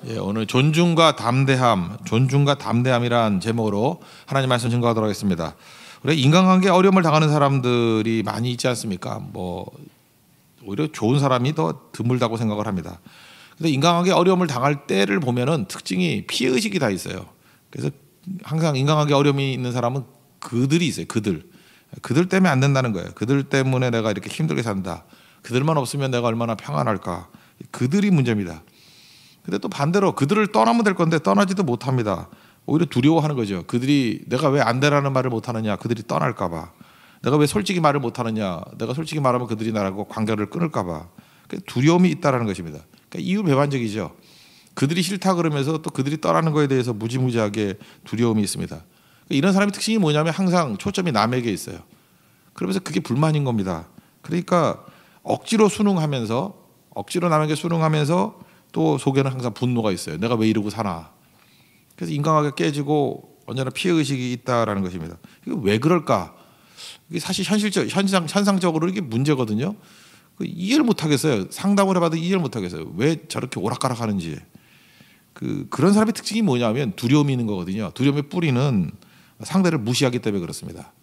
예, 오늘 존중과 담대함이란 제목으로 하나님 말씀 증거하도록 하겠습니다. 우리 인간관계 어려움을 당하는 사람들이 많이 있지 않습니까? 오히려 좋은 사람이 더 드물다고 생각을 합니다. 근데 인간관계 어려움을 당할 때를 보면은 특징이 피해 의식이 다 있어요. 그래서 항상 인간관계 어려움이 있는 사람은 그들이 있어요. 그들 때문에 안 된다는 거예요. 그들 때문에 내가 이렇게 힘들게 산다. 그들만 없으면 내가 얼마나 평안할까. 그들이 문제입니다. 근데 또 반대로 그들을 떠나면 될 건데 떠나지도 못합니다. 오히려 두려워하는 거죠. 그들이 내가 왜 안 되라는 말을 못하느냐. 그들이 떠날까 봐. 내가 왜 솔직히 말을 못하느냐. 내가 솔직히 말하면 그들이 나라고 관계를 끊을까 봐. 두려움이 있다라는 것입니다. 그러니까 이유배반적이죠. 그들이 싫다 그러면서 또 그들이 떠나는 거에 대해서 무지무지하게 두려움이 있습니다. 그러니까 이런 사람의 특징이 뭐냐면 항상 초점이 남에게 있어요. 그러면서 그게 불만인 겁니다. 그러니까 억지로 남에게 순응하면서 또 속에는 항상 분노가 있어요. 내가 왜 이러고 사나. 그래서 인간관계가 깨지고 언제나 피해의식이 있다라는 것입니다. 이게 왜 그럴까? 이게 사실 현상적으로 이게 문제거든요. 이해를 못 하겠어요. 상담을 해봐도 이해를 못 하겠어요. 왜 저렇게 오락가락 하는지. 그런 사람의 특징이 뭐냐면 두려움이 있는 거거든요. 두려움의 뿌리는 상대를 무시하기 때문에 그렇습니다.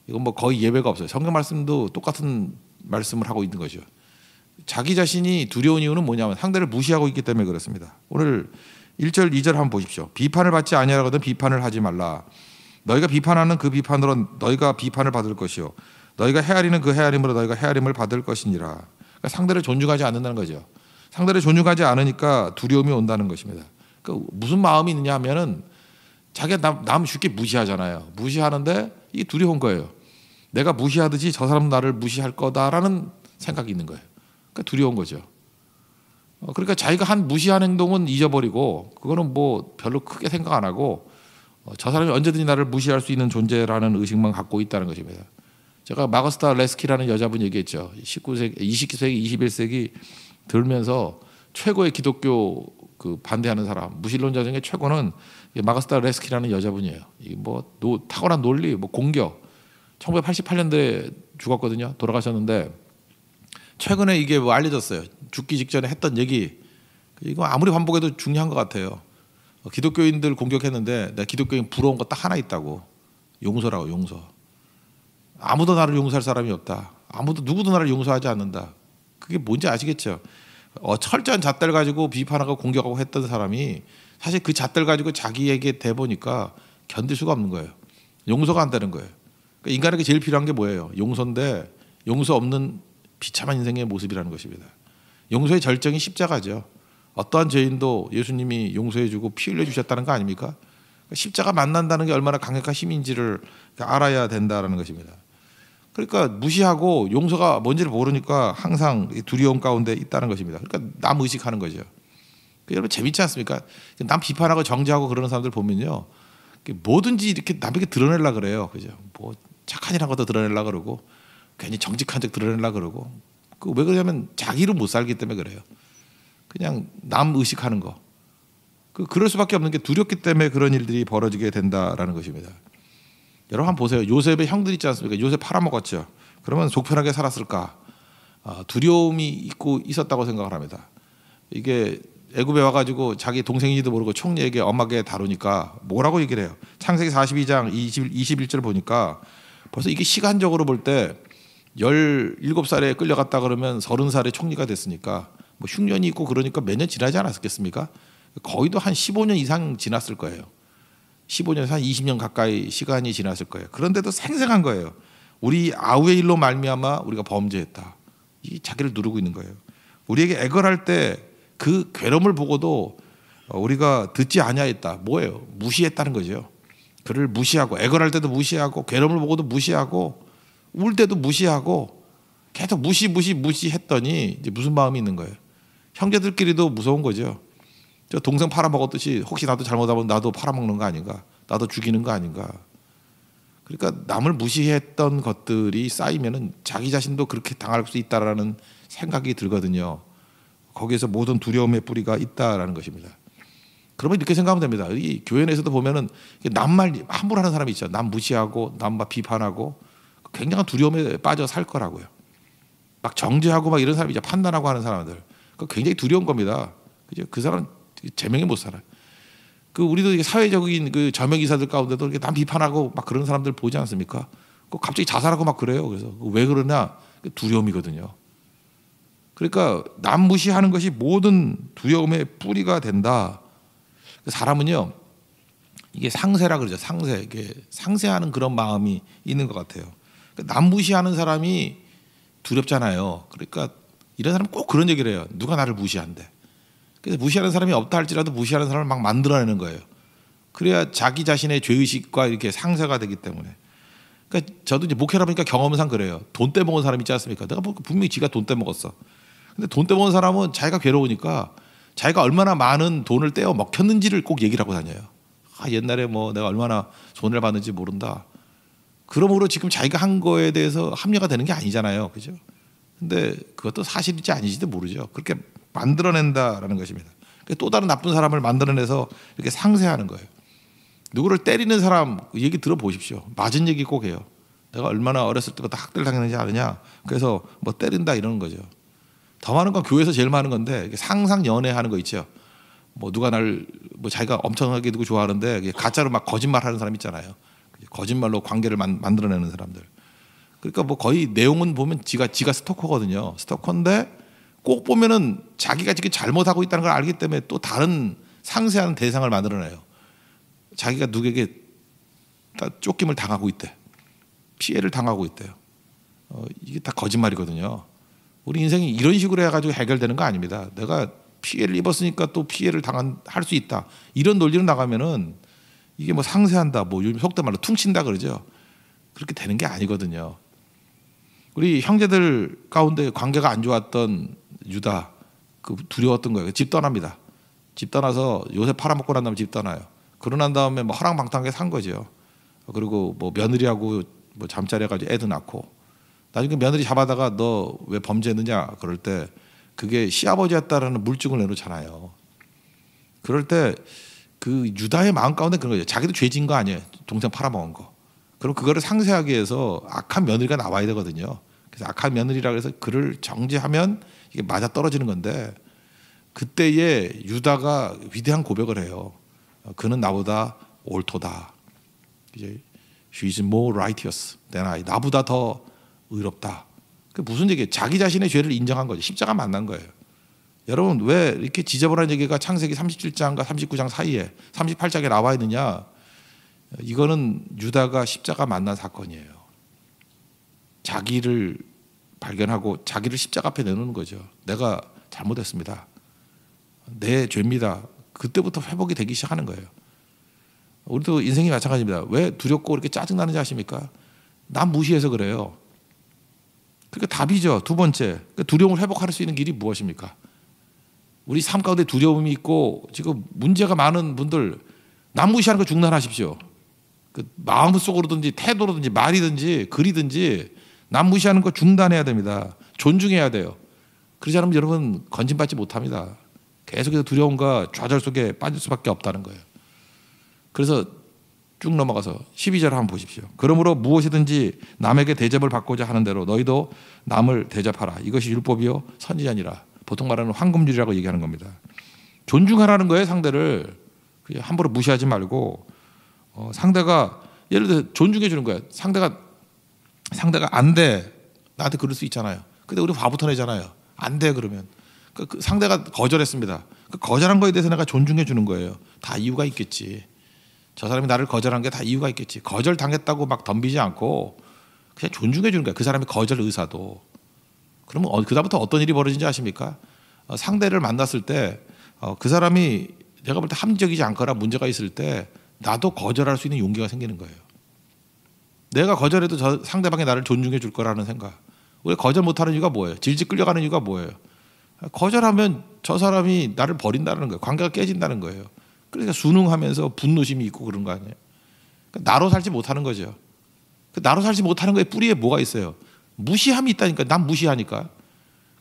이건 거의 예외가 없어요. 성경 말씀도 똑같은 말씀을 하고 있는 거죠. 자기 자신이 두려운 이유는 뭐냐면 상대를 무시하고 있기 때문에 그렇습니다. 오늘 1절 2절 한번 보십시오. 비판을 받지 아니하거든 비판을 하지 말라. 너희가 비판하는 그 비판으로 너희가 비판을 받을 것이요 너희가 헤아리는 그 헤아림으로 너희가 헤아림을 받을 것이니라. 그러니까 상대를 존중하지 않는다는 거죠. 상대를 존중하지 않으니까 두려움이 온다는 것입니다. 그러니까 무슨 마음이 있느냐 하면은 자기가 남 쉽게 무시하잖아요. 무시하는데 이게 두려운 거예요. 내가 무시하듯이 저 사람 나를 무시할 거다라는 생각이 있는 거예요. 그러니까 두려운 거죠. 그러니까 자기가 한 무시한 행동은 잊어버리고 그거는 별로 크게 생각 안 하고 저 사람이 언제든지 나를 무시할 수 있는 존재라는 의식만 갖고 있다는 것입니다. 제가 마거스타 레스키라는 여자분 얘기했죠. 19세기, 20세기, 21세기 들면서 최고의 기독교 반대하는 사람, 무신론자 중에 최고는 마거스타 레스키라는 여자분이에요. 이게 탁월한 논리, 공격. 1988년도에 죽었거든요. 돌아가셨는데 최근에 이게 알려졌어요. 죽기 직전에 했던 얘기. 이거 아무리 반복해도 중요한 것 같아요. 기독교인들 공격했는데 내가 기독교인 부러운 거 딱 하나 있다고. 용서라고, 용서. 아무도 나를 용서할 사람이 없다. 누구도 나를 용서하지 않는다. 그게 뭔지 아시겠죠? 철저한 잣대를 가지고 비판하고 공격하고 했던 사람이 사실 그 잣대를 가지고 자기에게 대보니까 견딜 수가 없는 거예요. 용서가 안 되는 거예요. 그러니까 인간에게 제일 필요한 게 뭐예요? 용서인데 용서 없는 비참한 인생의 모습이라는 것입니다. 용서의 절정이 십자가죠. 어떠한 죄인도 예수님이 용서해주고 피 흘려주셨다는 거 아닙니까? 그러니까 십자가 만난다는 게 얼마나 강력한 힘인지를 알아야 된다는 것입니다. 그러니까 무시하고 용서가 뭔지를 모르니까 항상 두려움 가운데 있다는 것입니다. 그러니까 남 의식하는 거죠. 여러분 재밌지 않습니까? 남 비판하고 정죄하고 그러는 사람들 보면요. 뭐든지 이렇게 남에게 드러내려고 그래요. 그죠? 착한 일한 것도 드러내려고 그러고 괜히 정직한 척 드러내려고 그러고 왜 그러냐면 자기를 못 살기 때문에 그래요. 그냥 남 의식하는 거. 그럴 수밖에 없는 게 두렵기 때문에 그런 일들이 벌어지게 된다라는 것입니다. 여러분 한번 보세요. 요셉의 형들 있지 않습니까? 요셉 팔아먹었죠. 그러면 속편하게 살았을까? 두려움이 있었다고 생각을 합니다. 이게 애굽에 와가지고 자기 동생인지도 모르고 총리에게 엄하게 다루니까 뭐라고 얘기를 해요. 창세기 42장 21절 보니까 벌써 이게 시간적으로 볼 때 17살에 끌려갔다 그러면 30살에 총리가 됐으니까 흉년이 있고 그러니까 몇 년 지나지 않았겠습니까? 거의도 한 15년 이상 지났을 거예요. 15년에서 한 20년 가까이 시간이 지났을 거예요. 그런데도 생생한 거예요. 우리 아우의 일로 말미암아 우리가 범죄했다. 이 자기를 누르고 있는 거예요. 우리에게 애걸할 때 그 괴로움을 보고도 우리가 듣지 아니하였다. 뭐예요? 무시했다는 거죠. 그를 무시하고 애걸할 때도 무시하고 괴로움을 보고도 무시하고 울 때도 무시하고 계속 무시했더니 이제 무슨 마음이 있는 거예요? 형제들끼리도 무서운 거죠. 저 동생 팔아먹었듯이 혹시 나도 잘못하면 나도 팔아먹는 거 아닌가? 나도 죽이는 거 아닌가? 그러니까 남을 무시했던 것들이 쌓이면은 자기 자신도 그렇게 당할 수 있다라는 생각이 들거든요. 거기에서 모든 두려움의 뿌리가 있다라는 것입니다. 그러면 이렇게 생각하면 됩니다. 이 교회 내에서도 보면은 남말 함부로 하는 사람이 있죠. 남 무시하고 남 비판하고 굉장한 두려움에 빠져 살 거라고요. 막 정죄하고 막 이런 사람이 이제 판단하고 하는 사람들. 그 굉장히 두려운 겁니다. 그죠? 그 사람 제명에 못 살아요. 그 우리도 이게 사회적인 그 저명 이사들 가운데도 이렇게 남 비판하고 막 그런 사람들 보지 않습니까? 그 갑자기 자살하고 막 그래요. 그래서 왜 그러냐? 두려움이거든요. 그러니까 남 무시하는 것이 모든 두려움의 뿌리가 된다. 사람은요, 이게 상세라 그러죠. 상세, 이게 상세하는 그런 마음이 있는 것 같아요. 남 무시하는 사람이 두렵잖아요. 그러니까 이런 사람 꼭 그런 얘기를 해요. 누가 나를 무시한대. 그래서 무시하는 사람이 없다 할지라도 무시하는 사람을 막 만들어내는 거예요. 그래야 자기 자신의 죄의식과 이렇게 상쇄가 되기 때문에. 그러니까 저도 이제 목회라 보니까 경험상 그래요. 돈 떼먹은 사람 있지 않습니까? 내가 분명히 지가 돈 떼먹었어. 근데 돈 떼먹은 사람은 자기가 괴로우니까 자기가 얼마나 많은 돈을 떼어 먹혔는지를 꼭 얘기를 하고 다녀요. 아, 옛날에 뭐 내가 얼마나 손해를 받는지 모른다. 그러므로 지금 자기가 한 거에 대해서 합리화가 되는 게 아니잖아요. 그죠? 근데 그것도 사실인지 아닌지도 모르죠. 그렇게 만들어낸다라는 것입니다. 또 다른 나쁜 사람을 만들어내서 이렇게 상쇄하는 거예요. 누구를 때리는 사람 얘기 들어보십시오. 맞은 얘기 꼭 해요. 내가 얼마나 어렸을 때부터 학대를 당했는지 아느냐. 그래서 뭐 때린다 이러는 거죠. 더 많은 건 교회에서 제일 많은 건데 상상 연애하는 거 있죠. 뭐 누가 날 뭐 자기가 엄청나게 누구 좋아하는데 가짜로 막 거짓말하는 사람 있잖아요. 거짓말로 관계를 만들어내는 사람들. 그러니까 뭐 거의 내용은 보면 지가 스토커거든요. 스토커인데 꼭 보면은 자기가 지금 잘못하고 있다는 걸 알기 때문에 또 다른 상쇄하는 대상을 만들어내요. 자기가 누구에게 쫓김을 당하고 있대. 피해를 당하고 있대요. 이게 다 거짓말이거든요. 우리 인생이 이런 식으로 해가지고 해결되는 거 아닙니다. 내가 피해를 입었으니까 또 피해를 할 수 있다. 이런 논리로 나가면은 이게 뭐 상쇄한다, 뭐 요즘 속된 말로 퉁친다 그러죠. 그렇게 되는 게 아니거든요. 우리 형제들 가운데 관계가 안 좋았던 유다, 그 두려웠던 거예요. 집 떠납니다. 집 떠나서 요새 팔아먹고 난 다음에 집 떠나요. 그러고 난 다음에 뭐 허랑방탕하게 산 거죠. 그리고 뭐 며느리하고 뭐 잠자리 해가지고 애도 낳고 나중에 며느리 잡아다가 너 왜 범죄했느냐 그럴 때 그게 시아버지였다라는 물증을 내놓잖아요. 그럴 때 그 유다의 마음 가운데 그런 거죠. 자기도 죄진 거 아니에요. 동생 팔아먹은 거. 그럼 그거를 상쇄하기 위해서 악한 며느리가 나와야 되거든요. 그래서 악한 며느리라 그래서 그를 정죄하면 이게 맞아 떨어지는 건데 그때에 유다가 위대한 고백을 해요. 그는 나보다 옳도다. 이제 She is more righteous than I. 나보다 더 의롭다. 그 무슨 얘기예요? 자기 자신의 죄를 인정한 거죠. 십자가 만난 거예요. 여러분 왜 이렇게 지저분한 얘기가 창세기 37장과 39장 사이에 38장에 나와 있느냐? 이거는 유다가 십자가 만난 사건이에요. 자기를 발견하고 자기를 십자가 앞에 내놓는 거죠. 내가 잘못했습니다. 내 죄입니다. 그때부터 회복이 되기 시작하는 거예요. 우리도 인생이 마찬가지입니다. 왜 두렵고 이렇게 짜증나는지 아십니까? 남 무시해서 그래요. 그러니까 답이죠. 두 번째, 두려움을 회복할 수 있는 길이 무엇입니까? 우리 삶 가운데 두려움이 있고 지금 문제가 많은 분들 남 무시하는 거 중단하십시오. 그 마음속으로든지 태도로든지 말이든지 글이든지 남 무시하는 거 중단해야 됩니다. 존중해야 돼요. 그러지 않으면 여러분 건진받지 못합니다. 계속해서 두려움과 좌절 속에 빠질 수밖에 없다는 거예요. 그래서 쭉 넘어가서 12절 한번 보십시오. 그러므로 무엇이든지 남에게 대접을 받고자 하는 대로 너희도 남을 대접하라. 이것이 율법이요 선지자니라. 보통 말하는 황금률이라고 얘기하는 겁니다. 존중하라는 거예요. 상대를 함부로 무시하지 말고 상대가 예를 들어 존중해 주는 거예요. 상대가 안 돼. 나한테 그럴 수 있잖아요. 근데 우리 화부터 내잖아요. 안 돼 그러면 그 상대가 거절했습니다. 그 거절한 거에 대해서 내가 존중해 주는 거예요. 다 이유가 있겠지. 저 사람이 나를 거절한 게 다 이유가 있겠지. 거절 당했다고 막 덤비지 않고 그냥 존중해 주는 거예요. 그 사람의 거절 의사도. 그러면 그다음부터 어떤 일이 벌어진지 아십니까? 상대를 만났을 때 그 사람이 내가 볼 때 합리적이지 않거나 문제가 있을 때 나도 거절할 수 있는 용기가 생기는 거예요. 내가 거절해도 저 상대방이 나를 존중해 줄 거라는 생각. 우리 거절 못하는 이유가 뭐예요? 질질 끌려가는 이유가 뭐예요? 거절하면 저 사람이 나를 버린다는 거예요. 관계가 깨진다는 거예요. 그러니까 순응하면서 분노심이 있고 그런 거 아니에요. 그러니까 나로 살지 못하는 거죠. 나로 살지 못하는 거에 뿌리에 뭐가 있어요? 무시함이 있다니까. 남 무시하니까.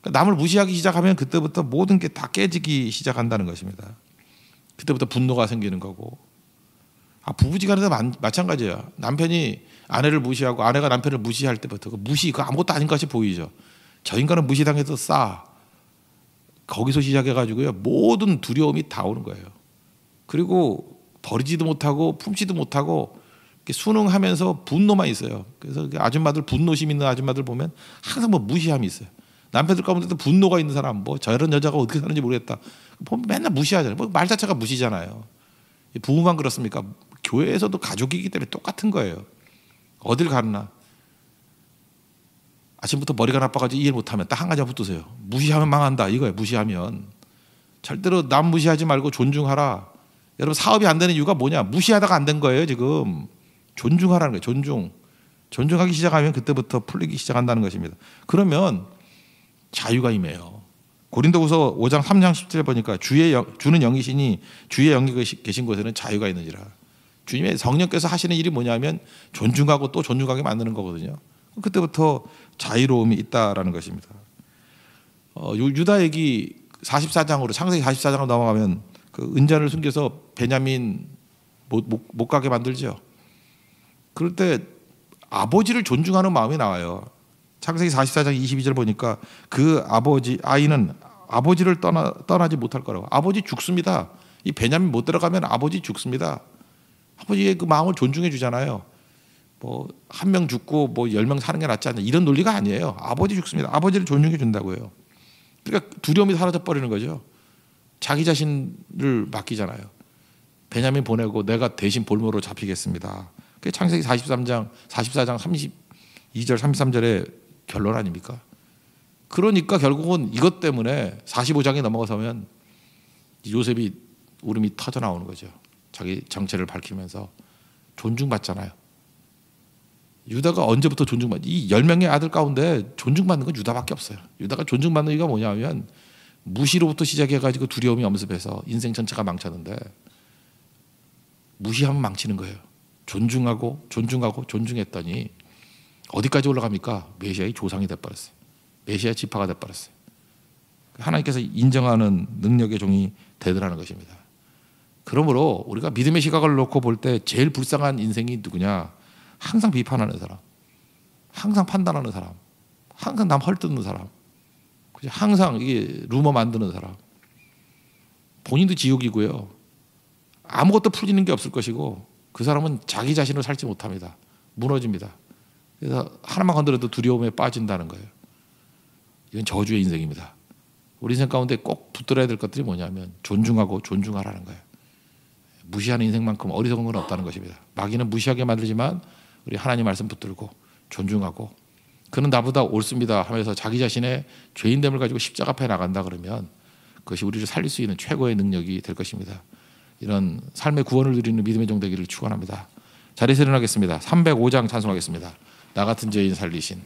그러니까 남을 무시하기 시작하면 그때부터 모든 게 다 깨지기 시작한다는 것입니다. 그때부터 분노가 생기는 거고. 부부지간에도 마찬가지예요. 남편이 아내를 무시하고 아내가 남편을 무시할 때부터 그 무시, 그 아무것도 아닌 것이 보이죠. 저 인간은 무시당해도 싸. 거기서 시작해가지고요 모든 두려움이 다 오는 거예요. 그리고 버리지도 못하고 품지도 못하고 이렇게 순응하면서 분노만 있어요. 그래서 아줌마들 분노심 있는 아줌마들 보면 항상 뭐 무시함이 있어요. 남편들 가운데도 분노가 있는 사람, 뭐 저런 여자가 어떻게 사는지 모르겠다. 보면 맨날 무시하잖아요. 뭐 말 자체가 무시잖아요. 부부만 그렇습니까? 교회에서도 가족이기 때문에 똑같은 거예요. 어딜 가나 아침부터 머리가 나빠가지고 이해 못하면 딱 한 가지 붙드세요. 무시하면 망한다 이거예요. 무시하면 절대로 남 무시하지 말고 존중하라. 여러분 사업이 안 되는 이유가 뭐냐? 무시하다가 안 된 거예요. 지금 존중하라는 거예요. 존중하기 시작하면 그때부터 풀리기 시작한다는 것입니다. 그러면 자유가 임해요. 고린도후서 5장 3장 10절 보니까 주는 영이시니 주의 영이 계신 곳에는 자유가 있는지라. 주님의 성령께서 하시는 일이 뭐냐면 존중하고 또 존중하게 만드는 거거든요. 그때부터 자유로움이 있다라는 것입니다. 유다 얘기 44장으로 창세기 44장으로 넘어가면 그 은잔을 숨겨서 베냐민 못 가게 만들죠. 그럴 때 아버지를 존중하는 마음이 나와요. 창세기 44장 22절 보니까 그 아이는 아버지를 떠나지 못할 거라고. 아버지 죽습니다. 이 베냐민 못 들어가면 아버지 죽습니다. 아버지의 그 마음을 존중해 주잖아요. 뭐 한 명 죽고 뭐 10명 사는 게 낫지 않냐 이런 논리가 아니에요. 아버지 죽습니다. 아버지를 존중해 준다고요. 그러니까 두려움이 사라져 버리는 거죠. 자기 자신을 맡기잖아요. 베냐민 보내고 내가 대신 볼모로 잡히겠습니다. 그게 창세기 44장 32절 33절의 결론 아닙니까? 그러니까 결국은 이것 때문에 45장에 넘어가서면 요셉이 울음이 터져 나오는 거죠. 자기 정체를 밝히면서 존중받잖아요. 유다가 언제부터 이 10명의 아들 가운데 존중받는 건 유다밖에 없어요. 유다가 존중받는 이유가 뭐냐면 무시로부터 시작해가지고 두려움이 엄습해서 인생 전체가 망쳤는데 무시하면 망치는 거예요. 존중하고 존중했더니 어디까지 올라갑니까? 메시아의 조상이 돼버렸어요. 메시아 지파가 돼버렸어요. 하나님께서 인정하는 능력의 종이 되더라는 것입니다. 그러므로 우리가 믿음의 시각을 놓고 볼 때 제일 불쌍한 인생이 누구냐? 항상 비판하는 사람, 항상 판단하는 사람, 항상 남 헐뜯는 사람, 항상 이게 루머 만드는 사람. 본인도 지옥이고요. 아무것도 풀리는 게 없을 것이고 그 사람은 자기 자신을 살지 못합니다. 무너집니다. 그래서 하나만 건드려도 두려움에 빠진다는 거예요. 이건 저주의 인생입니다. 우리 인생 가운데 꼭 붙들어야 될 것들이 뭐냐면 존중하고 존중하라는 거예요. 무시하는 인생만큼 어리석은 건 없다는 것입니다. 마귀는 무시하게 만들지만 우리 하나님 말씀 붙들고 존중하고 그는 나보다 옳습니다 하면서 자기 자신의 죄인됨을 가지고 십자가 앞에 나간다 그러면 그것이 우리를 살릴 수 있는 최고의 능력이 될 것입니다. 이런 삶의 구원을 누리는 믿음의 종 되기를 축원합니다. 자리에서 일어나겠습니다. 305장 찬송하겠습니다. 나 같은 죄인 살리신